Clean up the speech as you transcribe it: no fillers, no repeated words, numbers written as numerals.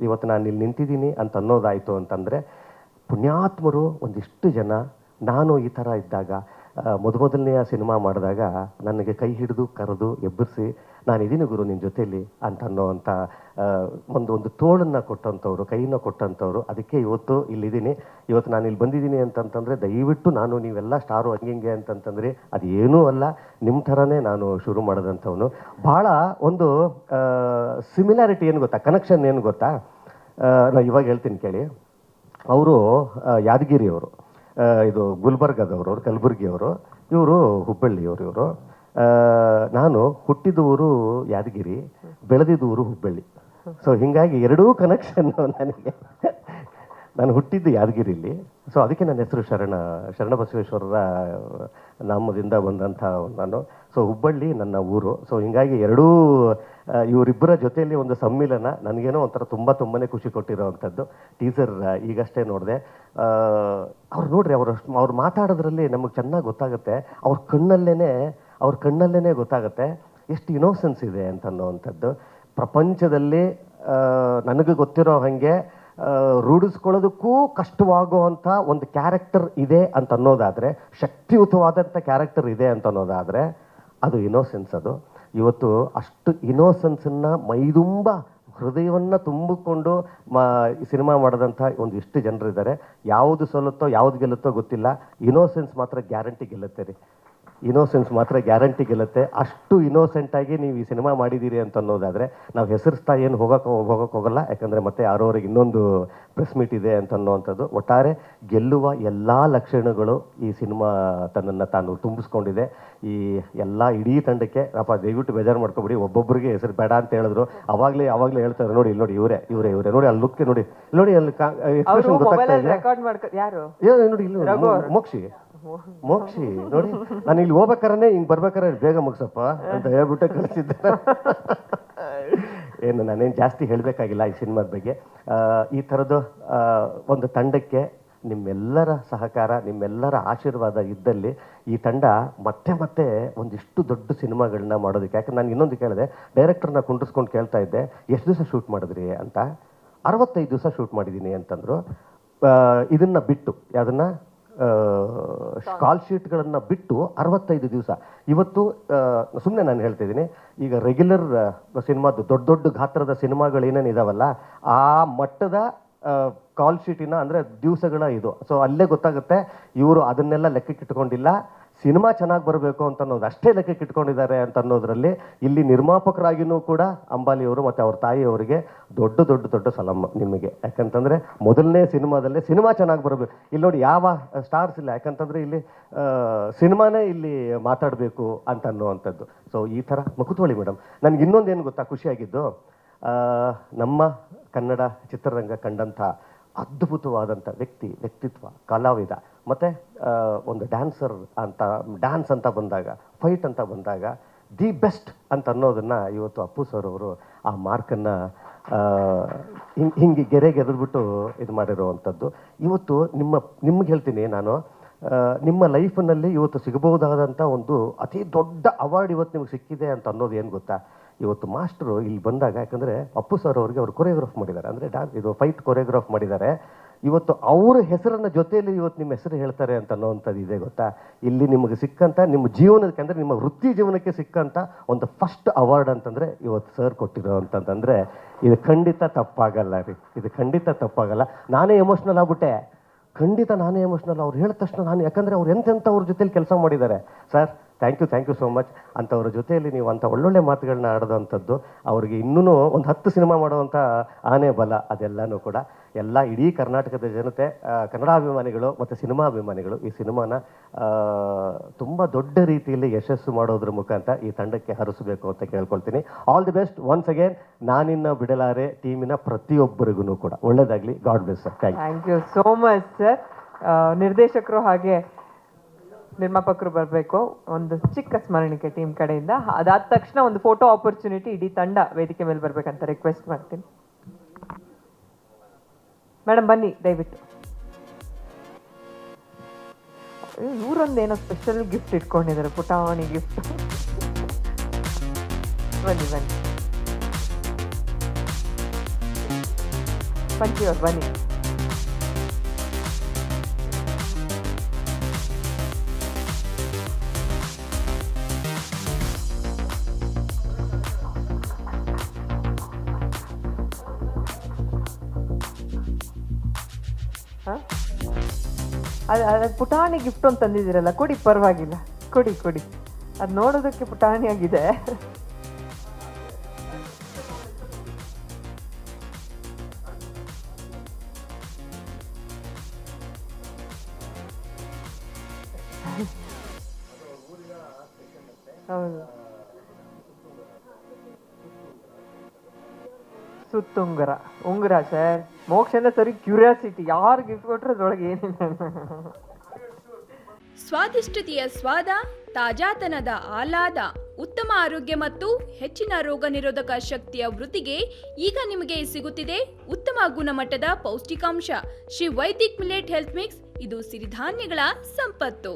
ಇವತ್ತು ನಾನು ಇಲ್ಲಿ ನಿಂತಿದ್ದೀನಿ ಅಂತ ಅನ್ನೋದಾಯಿತು ಅಂತಂದರೆ, ಪುಣ್ಯಾತ್ಮರು ಒಂದಿಷ್ಟು ಜನ ನಾನು ಈ ಥರ ಇದ್ದಾಗ ಮೊದಲನೆಯ ಸಿನಿಮಾ ಮಾಡಿದಾಗ ನನಗೆ ಕೈ ಹಿಡಿದು ಕರೆದು ಎಬ್ಬರಿಸಿ ನಾನಿದ್ದೀನಿ ಗುರು ನಿನ್ನ ಜೊತೆಯಲ್ಲಿ ಅಂತ ಅನ್ನೋವಂಥ ಒಂದು ತೋಳನ್ನು ಕೊಟ್ಟಂಥವ್ರು, ಕೈನ ಕೊಟ್ಟಂಥವ್ರು. ಅದಕ್ಕೆ ಇವತ್ತು ಇಲ್ಲಿದ್ದೀನಿ. ಇವತ್ತು ನಾನು ಇಲ್ಲಿ ಬಂದಿದ್ದೀನಿ ಅಂತಂತಂದರೆ ದಯವಿಟ್ಟು ನೀವೆಲ್ಲ ಸ್ಟಾರು ಹಂಗೆ ಅಂತಂತಂದರೆ ಅದೇನೂ ಅಲ್ಲ, ನಿಮ್ಮ ಥರನೇ ನಾನು ಶುರು ಮಾಡಿದಂಥವನು. ಭಾಳ ಒಂದು ಸಿಮಿಲಾರಿಟಿ ಏನು ಗೊತ್ತಾ, ಕನೆಕ್ಷನ್ ಏನು ಗೊತ್ತಾ, ನಾನು ಇವಾಗ ಹೇಳ್ತೀನಿ ಕೇಳಿ. ಅವರು ಯಾದಗಿರಿಯವರು, ಇದು ಗುಲ್ಬರ್ಗದವರು, ಕಲಬುರ್ಗಿಯವರು, ಇವರು ಹುಬ್ಬಳ್ಳಿಯವರು. ಇವರು ನಾನು ಹುಟ್ಟಿದ ಊರು ಯಾದಗಿರಿ, ಬೆಳೆದಿದ್ದ ಊರು ಹುಬ್ಬಳ್ಳಿ. ಸೊ ಹೀಗಾಗಿ ಎರಡೂ ಕನೆಕ್ಷನ್ನು ನನಗೆ. ನಾನು ಹುಟ್ಟಿದ್ದು ಯಾದಗಿರಿಲಿ, ಸೊ ಅದಕ್ಕೆ ನನ್ನ ಹೆಸರು ಶರಣಬಸವೇಶ್ವರರ ನಾಮದಿಂದ ಬಂದಂಥ ನಾನು. ಸೊ ಹುಬ್ಬಳ್ಳಿ ನನ್ನ ಊರು. ಸೊ ಹೀಗಾಗಿ ಇವರಿಬ್ಬರ ಜೊತೆಯಲ್ಲಿ ಒಂದು ಸಮ್ಮಿಲನ ನನಗೇನೋ ಒಂಥರ ತುಂಬಾ ಖುಷಿ ಕೊಟ್ಟಿರೋವಂಥದ್ದು. ಟೀಸರ್ ಈಗಷ್ಟೇ ನೋಡಿದೆ. ಅವ್ರು ನೋಡ್ರಿ, ಅವ್ರು ಮಾತಾಡೋದ್ರಲ್ಲಿ ನಮಗೆ ಚೆನ್ನಾಗಿ ಗೊತ್ತಾಗುತ್ತೆ. ಅವ್ರ ಕಣ್ಣಲ್ಲೇ ಗೊತ್ತಾಗುತ್ತೆ ಎಷ್ಟು ಇನೋಸೆನ್ಸ್ ಇದೆ ಅಂತನ್ನೋವಂಥದ್ದು. ಪ್ರಪಂಚದಲ್ಲಿ ನನಗೆ ಗೊತ್ತಿರೋ ಹಾಗೆ ರೂಢಿಸ್ಕೊಳ್ಳೋದಕ್ಕೂ ಕಷ್ಟವಾಗುವಂಥ ಒಂದು ಕ್ಯಾರೆಕ್ಟರ್ ಇದೆ ಅಂತ ಅನ್ನೋದಾದರೆ, ಶಕ್ತಿಯುತವಾದಂಥ ಕ್ಯಾರೆಕ್ಟರ್ ಇದೆ ಅಂತ ಅನ್ನೋದಾದರೆ ಅದು ಇನೋಸೆನ್ಸ್. ಅದು ಇವತ್ತು ಅಷ್ಟು ಇನೋಸೆನ್ಸನ್ನು ಮೈದುಂಬ ಹೃದಯವನ್ನು ತುಂಬಿಕೊಂಡು ಸಿನಿಮಾ ಮಾಡಿದಂಥ ಒಂದಿಷ್ಟು ಜನರಿದ್ದಾರೆ. ಯಾವುದು ಸೋಲುತ್ತೋ ಯಾವುದು ಗೆಲ್ಲುತ್ತೋ ಗೊತ್ತಿಲ್ಲ, ಇನೋಸೆನ್ಸ್ ಮಾತ್ರ ಗ್ಯಾರಂಟಿ ಗೆಲ್ಲುತ್ತೆ ರೀ. ಇನೋಸೆನ್ಸ್ ಮಾತ್ರ ಗ್ಯಾರಂಟಿ ಗೆಲ್ಲುತ್ತೆ. ಅಷ್ಟು ಇನ್ನೋಸೆಂಟಾಗಿ ನೀವು ಈ ಸಿನಿಮಾ ಮಾಡಿದ್ದೀರಿ ಅಂತ ಅನ್ನೋದಾದರೆ ನಾವು ಹೆಸರಿಸ್ತಾ ಏನು ಹೋಗೋಕ್ಕೆ ಹೋಗಲ್ಲ, ಯಾಕಂದರೆ ಮತ್ತೆ ಯಾರೋರಿಗೆ ಇನ್ನೊಂದು ಪ್ರೆಸ್ ಮೀಟ್ ಇದೆ ಅಂತ ಅನ್ನೋವಂಥದ್ದು. ಒಟ್ಟಾರೆ ಗೆಲ್ಲುವ ಎಲ್ಲ ಲಕ್ಷಣಗಳು ಈ ಸಿನಿಮಾ ತನ್ನನ್ನು ತಾನು ತುಂಬಿಸ್ಕೊಂಡಿದೆ. ಈ ಎಲ್ಲ ಇಡೀ ತಂಡಕ್ಕೆ ದಯವಿಟ್ಟು ಬೇಜಾರು ಮಾಡ್ಕೊಬಿಡಿ, ಒಬ್ಬೊಬ್ಬರಿಗೆ ಹೆಸರು ಬೇಡ ಅಂತ ಹೇಳಿದ್ರು. ಅವಾಗಲೇ ಹೇಳ್ತಾರೆ, ನೋಡಿ ಇಲ್ಲಿ ನೋಡಿ ಇವರೇ ನೋಡಿ, ಅಲ್ಲಿ ಲುಕ್ ನೋಡಿ ಅಲ್ಲಿ ಎಕ್ಸ್ಪ್ರೆಷನ್ ಗೊತ್ತಾಗ್ತಾ ಇದೆ ನೋಡಿ. ಇಲ್ಲಿ ಮೋಕ್ಷಿ ನೋಡಿ, ನಾನು ಇಲ್ಲಿ ಹೋಗ್ಬೇಕಾರೆ ಹಿಂಗೆ ಬರ್ಬೇಕಾರೆ ಬೇಗ ಮುಗಿಸಪ್ಪ ಅಂತ ಹೇಳ್ಬಿಟ್ಟೆ ಕಳಿಸಿದ್ದೆ. ಏನು ನಾನೇನು ಜಾಸ್ತಿ ಹೇಳಬೇಕಾಗಿಲ್ಲ ಈ ಸಿನಿಮಾದ ಬಗ್ಗೆ. ಈ ಥರದ್ದು ಒಂದು ತಂಡಕ್ಕೆ ನಿಮ್ಮೆಲ್ಲರ ಸಹಕಾರ, ನಿಮ್ಮೆಲ್ಲರ ಆಶೀರ್ವಾದ ಇದ್ದಲ್ಲಿ ಈ ತಂಡ ಮತ್ತೆ ಒಂದಿಷ್ಟು ದೊಡ್ಡ ಸಿನಿಮಾಗಳನ್ನ ಮಾಡೋದಕ್ಕೆ. ಯಾಕಂದ್ರೆ ನಾನು ಇನ್ನೊಂದು ಕೇಳಿದೆ, ಡೈರೆಕ್ಟರ್ನ ಕುಂಡ್ರಿಸ್ಕೊಂಡು ಕೇಳ್ತಾ ಇದ್ದೆ, ಎಷ್ಟು ದಿವಸ ಶೂಟ್ ಮಾಡಿದ್ರಿ ಅಂತ. 65 ದಿವಸ ಶೂಟ್ ಮಾಡಿದ್ದೀನಿ ಅಂತಂದರು. ಇದನ್ನು ಬಿಟ್ಟು ಯಾವುದನ್ನು ಕಾಲ್ ಶೀಟ್ಗಳನ್ನು ಬಿಟ್ಟು 65 ದಿವಸ. ಇವತ್ತು ಸುಮ್ಮನೆ ನಾನು ಹೇಳ್ತಾ ಇದ್ದೀನಿ, ಈಗ ರೆಗ್ಯುಲರ್ ಸಿನಿಮಾದ್ದು ದೊಡ್ಡ ಗಾತ್ರದ ಸಿನಿಮಾಗಳು ಏನೇನಿದಾವಲ್ಲ ಆ ಮಟ್ಟದ ಕಾಲ್ ಶೀಟಿನ ಅಂದರೆ ದಿವಸಗಳ ಇದು. ಸೊ ಅಲ್ಲೇ ಗೊತ್ತಾಗುತ್ತೆ ಇವರು ಅದನ್ನೆಲ್ಲ ಲೆಕ್ಕಕ್ಕೆ ಇಟ್ಕೊಂಡಿಲ್ಲ, ಸಿನಿಮಾ ಚೆನ್ನಾಗಿ ಬರಬೇಕು ಅಂತ ಅನ್ನೋದು ಅಷ್ಟೇ ಲೆಕ್ಕಕ್ಕೆ ಇಟ್ಕೊಂಡಿದ್ದಾರೆ ಅಂತ ಅನ್ನೋದ್ರಲ್ಲಿ ಇಲ್ಲಿ ನಿರ್ಮಾಪಕರಾಗಿಯೂ ಕೂಡ ಅಂಬಾಲಿಯವರು ಮತ್ತು ಅವ್ರ ತಾಯಿಯವರಿಗೆ ದೊಡ್ಡ ಸಲಾಮ್ ನಿಮಗೆ. ಯಾಕಂತಂದರೆ ಮೊದಲನೇ ಸಿನಿಮಾದಲ್ಲೇ ಸಿನಿಮಾ ಚೆನ್ನಾಗಿ ಬರಬೇಕು. ಇಲ್ಲಿ ನೋಡಿ ಯಾವ ಸ್ಟಾರ್ಸ್ ಇಲ್ಲ, ಯಾಕಂತಂದರೆ ಇಲ್ಲಿ ಸಿನಿಮಾನೇ ಇಲ್ಲಿ ಮಾತಾಡಬೇಕು ಅಂತ ಅನ್ನುವಂಥದ್ದು. ಸೊ ಈ ಥರ ಕೂತ್ಕೊಳ್ಳಿ ಮೇಡಮ್. ನನಗೆ ಇನ್ನೊಂದೇನು ಗೊತ್ತಾ ಖುಷಿಯಾಗಿದ್ದು, ನಮ್ಮ ಕನ್ನಡ ಚಿತ್ರರಂಗ ಕಂಡಂಥ ಅದ್ಭುತವಾದಂಥ ವ್ಯಕ್ತಿತ್ವ, ಕಲಾವಿದ ಮತ್ತು ಒಂದು ಡ್ಯಾನ್ಸ್ ಅಂತ ಬಂದಾಗ, ಫೈಟ್ ಅಂತ ಬಂದಾಗ ದಿ ಬೆಸ್ಟ್ ಅಂತ ಅನ್ನೋದನ್ನು ಇವತ್ತು ಅಪ್ಪು ಸರ್ ಅವರು ಆ ಮಾರ್ಕನ್ನು ಹಿಂಗೆ ಗೆರೆಗೆರೆದ್ಬಿಟ್ಟು ಇದು ಮಾಡಿರೋವಂಥದ್ದು. ಇವತ್ತು ನಿಮ್ಗೆ ಹೇಳ್ತೀನಿ ನಾನು, ನಿಮ್ಮ ಲೈಫ್ನಲ್ಲಿ ಇವತ್ತು ಸಿಗಬಹುದಾದಂಥ ಒಂದು ಅತಿ ದೊಡ್ಡ ಅವಾರ್ಡ್ ಇವತ್ತು ನಿಮ್ಗೆ ಸಿಕ್ಕಿದೆ ಅಂತ ಅನ್ನೋದು ಏನು ಗೊತ್ತಾ, ಇವತ್ತು ಮಾಸ್ಟರು ಇಲ್ಲಿ ಬಂದಾಗ, ಯಾಕಂದರೆ ಅಪ್ಪು ಸರ್ ಅವ್ರಿಗೆ ಅವರು ಕೊರಿಯೋಗ್ರಾಫ್ ಮಾಡಿದ್ದಾರೆ, ಅಂದರೆ ಇದು ಫೈಟ್ ಕೊರಿಯೋಗ್ರಾಫ್ ಮಾಡಿದ್ದಾರೆ. ಇವತ್ತು ಅವ್ರ ಹೆಸರನ್ನ ಜೊತೆಯಲ್ಲಿ ಇವತ್ತು ನಿಮ್ಮ ಹೆಸರು ಹೇಳ್ತಾರೆ ಅಂತ ಅನ್ನೋವಂಥದ್ದು ಇದೆ ಗೊತ್ತಾ. ಇಲ್ಲಿ ನಿಮಗೆ ಸಿಕ್ಕಂಥ ನಿಮ್ಮ ಜೀವನಕ್ಕೆ, ಅಂದರೆ ನಿಮ್ಮ ವೃತ್ತಿ ಜೀವನಕ್ಕೆ ಸಿಕ್ಕಂಥ ಒಂದು ಫಸ್ಟ್ ಅವಾರ್ಡ್ ಅಂತಂದರೆ ಇವತ್ತು ಸರ್ ಕೊಟ್ಟಿರೋ ಅಂತಂದರೆ ಇದು ಖಂಡಿತ ತಪ್ಪಾಗಲ್ಲ ರೀ, ಇದು ಖಂಡಿತ ತಪ್ಪಾಗಲ್ಲ. ನಾನೇ ಎಮೋಷ್ನಲ್ ಆಗ್ಬಿಟ್ಟೆ, ಖಂಡಿತ ನಾನೇ ಎಮೋಷ್ನಲ್. ಅವ್ರು ಹೇಳಿದ ತಕ್ಷಣ ನಾನು, ಯಾಕಂದರೆ ಅವ್ರು ಎಂತೆಂಥವ್ರ ಜೊತೆಲಿ ಕೆಲಸ ಮಾಡಿದ್ದಾರೆ. Sir thank you so much. ಅಂಥವ್ರ ಜೊತೆಯಲ್ಲಿ ನೀವು ಅಂಥ ಒಳ್ಳೊಳ್ಳೆ ಮಾತುಗಳನ್ನ ಆಡೋದಂಥದ್ದು, ಅವ್ರಿಗೆ ಇನ್ನೂ ಒಂದು 10 ಸಿನಿಮಾ ಮಾಡುವಂಥ ಆನೆ ಬಲ ಅದೆಲ್ಲನೂ ಕೂಡ. ಎಲ್ಲ ಇಡೀ ಕರ್ನಾಟಕದ ಜನತೆ, ಕನ್ನಡಾಭಿಮಾನಿಗಳು ಮತ್ತು ಸಿನಿಮಾಭಿಮಾನಿಗಳು ಈ ಸಿನಿಮಾನ ತುಂಬ ದೊಡ್ಡ ರೀತಿಯಲ್ಲಿ ಯಶಸ್ಸು ಮಾಡೋದ್ರ ಮುಖಾಂತರ ಈ ತಂಡಕ್ಕೆ ಹರಿಸಬೇಕು ಅಂತ ಕೇಳ್ಕೊಳ್ತೀನಿ. All the best once again. ನಾನಿನ್ನ ಬಿಡಲಾರೆ ಟೀಮಿನ ಪ್ರತಿಯೊಬ್ಬರಿಗೂ ಕೂಡ ಒಳ್ಳೇದಾಗಲಿ. God bless sir. Thank you so much sir. ನಿರ್ದೇಶಕರು ಹಾಗೆ ನಿರ್ಮಾಪಕರು ಬರಬೇಕು, ಒಂದು ಚಿಕ್ಕ ಸ್ಮರಣಿಕೆ ಟೀಮ್ ಕಡೆಯಿಂದ. ಅದಾದ ತಕ್ಷಣ ಒಂದು ಫೋಟೋ ಆಪರ್ಚುನಿಟಿ, ಇಡೀ ತಂಡ ವೇದಿಕೆ ಮೇಲೆ ಬರ್ಬೇಕಂತ ರಿಕ್ವೆಸ್ಟ್ ಮಾಡ್ತೀನಿ. ಮೇಡಮ್ ಬನ್ನಿ ದಯವಿಟ್ಟು. ಇವರೊಂದೇನೋ ಸ್ಪೆಷಲ್ ಗಿಫ್ಟ್ ಇಟ್ಕೊಂಡಿದ್ದಾರೆ, ಪುಟಾಣಿ ಗಿಫ್ಟ್. ಬನ್ನಿ ಪಂಚಿ ಅವ್ರು ಬನ್ನಿ. ಅದು ಪುಟಾಣಿ ಗಿಫ್ಟ್ ಅಂತ ತಂದಿದ್ದೀರಲ್ಲ, ಕೊಡಿ, ಪರವಾಗಿಲ್ಲ, ಕೊಡಿ ಕೊಡಿ. ಅದು ನೋಡೋದಕ್ಕೆ ಪುಟಾಣಿಯಾಗಿದೆ. ಹೌದು, ಸುತ್ತುಂಗರ ಉಂಗುರ ಸರ್. ಮೋಕ್ಷನ ಸರಿ ಕ್ಯೂರಿಯಾಸಿಟಿ, ಯಾರು ಗಿಫ್ಟ್ ಕೊಟ್ಟರೆ ಅದ್ರೊಳಗೆ ಏನಿಲ್ಲ. ಸ್ವಾದಿಷ್ಟತೆಯ ಸ್ವಾದ, ತಾಜಾತನದ ಆಹ್ಲಾದ, ಉತ್ತಮ ಆರೋಗ್ಯ ಮತ್ತು ಹೆಚ್ಚಿನ ರೋಗ ನಿರೋಧಕ ಶಕ್ತಿಯ ವೃದ್ಧಿಗೆ ಈಗ ನಿಮಗೆ ಸಿಗುತ್ತಿದೆ ಉತ್ತಮ ಗುಣಮಟ್ಟದ ಪೌಷ್ಟಿಕಾಂಶ Shri Vaidik millet health mix. ಇದು ಸಿರಿಧಾನ್ಯಗಳ ಸಂಪತ್ತು.